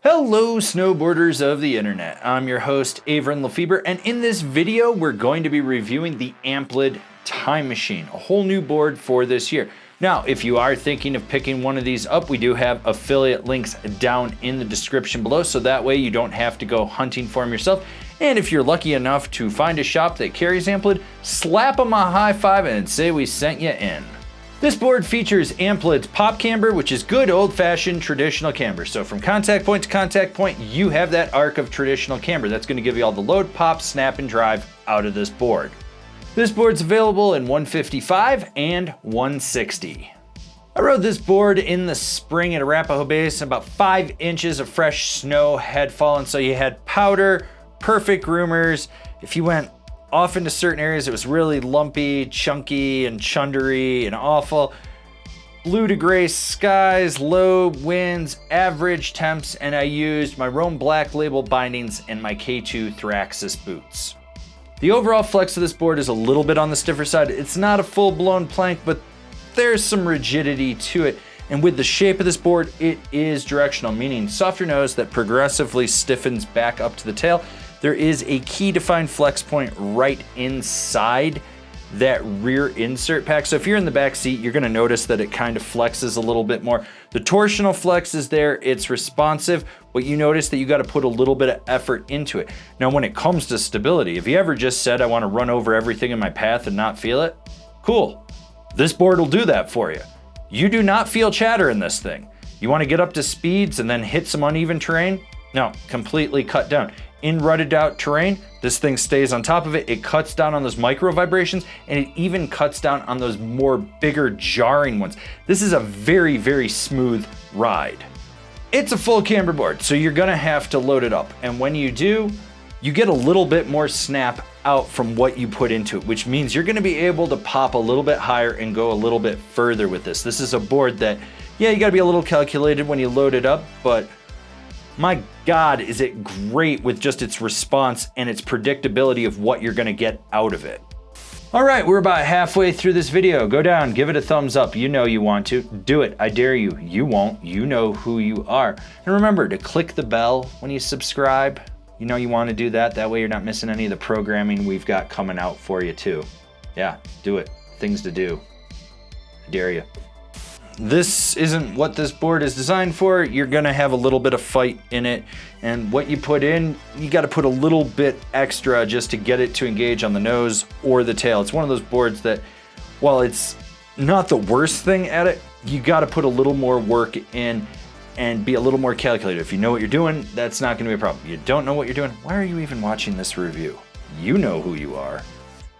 Hello snowboarders of the internet, I'm your host Avran LeFeber, and in this video we're going to be reviewing the Amplid Time Machine, a whole new board for this year. Now if you are thinking of picking one of these up, we do have affiliate links down in the description below, so that way you don't have to go hunting for them yourself. And if you're lucky enough to find a shop that carries Amplid, slap them a high five and say we sent you in. This board features Amplid's pop camber, which is good old-fashioned traditional camber. So from contact point to contact point, you have that arc of traditional camber. That's going to give you all the load, pop, snap, and drive out of this board. This board's available in 155 and 160. I rode this board in the spring at Arapahoe Base, about 5 inches of fresh snow had fallen, so you had powder, perfect groomers. If you went off into certain areas, it was really lumpy, chunky, and chundery and awful. Blue to gray skies, low winds, average temps, and I used my Rome Black Label bindings and my K2 Thraxis boots. The overall flex of this board is a little bit on the stiffer side. It's not a full-blown plank, but there's some rigidity to it. And with the shape of this board, it is directional, meaning softer nose that progressively stiffens back up to the tail. There is a key defined flex point right inside that rear insert pack. So if you're in the back seat, you're gonna notice that it kind of flexes a little bit more. The torsional flex is there, it's responsive, but you notice that you gotta put a little bit of effort into it. Now, when it comes to stability, if you ever just said, I wanna run over everything in my path and not feel it, cool. This board will do that for you. You do not feel chatter in this thing. You wanna get up to speeds and then hit some uneven terrain? No, completely cut down. In rutted out terrain, this thing stays on top of it. It cuts down on those micro vibrations, and it even cuts down on those more bigger jarring ones. This is a very, very smooth ride. It's a full camber board, so you're gonna have to load it up. And when you do, you get a little bit more snap out from what you put into it, which means you're gonna be able to pop a little bit higher and go a little bit further with this. This is a board that, yeah, you gotta be a little calculated when you load it up, but my God, is it great with just its response and its predictability of what you're gonna get out of it. All right, we're about halfway through this video. Go down, give it a thumbs up. You know you want to. Do it, I dare you. You won't, you know who you are. And remember to click the bell when you subscribe. You know you wanna do that. That way you're not missing any of the programming we've got coming out for you too. Yeah, do it, things to do. I dare you. This isn't what this board is designed for. You're gonna have a little bit of fight in it, and what you put in, you gotta put a little bit extra just to get it to engage on the nose or the tail. It's one of those boards that, while it's not the worst thing at it, you gotta put a little more work in and be a little more calculated. If you know what you're doing, that's not gonna be a problem. You don't know what you're doing, why are you even watching this review? You know who you are.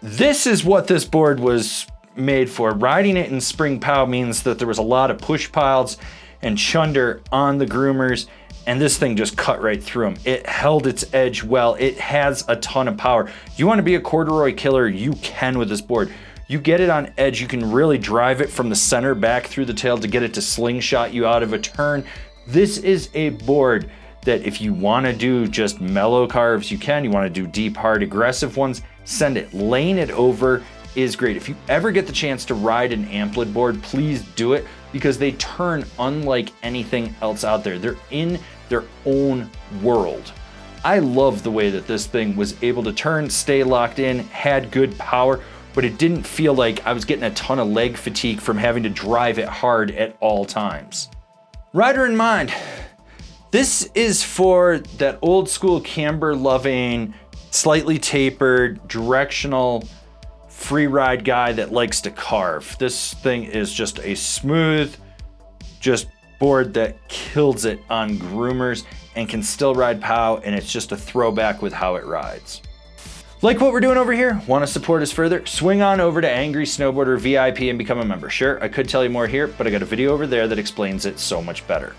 This is what this board was made for. Riding it in spring pow means that there was a lot of push piles and chunder on the groomers, and this thing just cut right through them. It held its edge well. It has a ton of power. You want to be a corduroy killer, you can with this board. You get it on edge, you can really drive it from the center back through the tail to get it to slingshot you out of a turn. This is a board that if you want to do just mellow carves, you can. You want to do deep, hard, aggressive ones, send it. Laying it over is great. If you ever get the chance to ride an Amplid board, please do it, because they turn unlike anything else out there. They're in their own world. I love the way that this thing was able to turn, stay locked in, had good power, but it didn't feel like I was getting a ton of leg fatigue from having to drive it hard at all times. Rider in mind, this is for that old school camber loving, slightly tapered, directional, free ride guy that likes to carve. This thing is just a smooth, just board that kills it on groomers and can still ride pow, and it's just a throwback with how it rides. Like what we're doing over here? Want to support us further? Swing on over to Angry Snowboarder VIP and become a member. Sure, I could tell you more here, but I got a video over there that explains it so much better.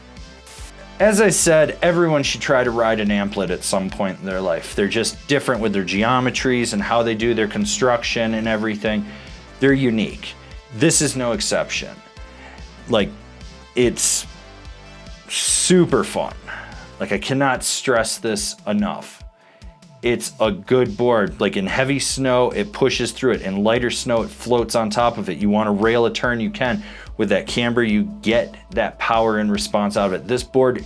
As I said, everyone should try to ride an Amplid at some point in their life. They're just different with their geometries and how they do their construction and everything. They're unique. This is no exception. Like, it's super fun. Like, I cannot stress this enough. It's a good board. Like in heavy snow, it pushes through it. In lighter snow, it floats on top of it. You want to rail a turn, you can. With that camber, you get that power and response out of it. This board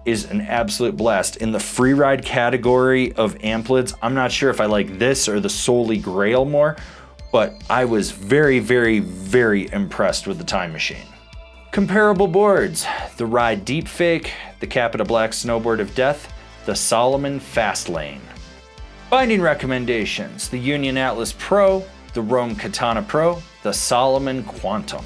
is an absolute blast. In the free ride category of Amplids, I'm not sure if I like this or the Solely Grail more, but I was very, very, very impressed with the Time Machine. Comparable boards: the Ride Deep Fake, the Capita Black Snowboard of Death, the Salomon Fastlane. Binding recommendations: the Union Atlas Pro, the Rome Katana Pro, the Salomon Quantum.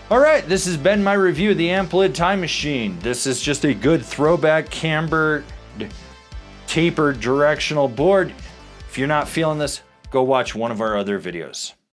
Alright, this has been my review of the Amplid Time Machine. This is just a good throwback cambered, tapered directional board. If you're not feeling this, go watch one of our other videos.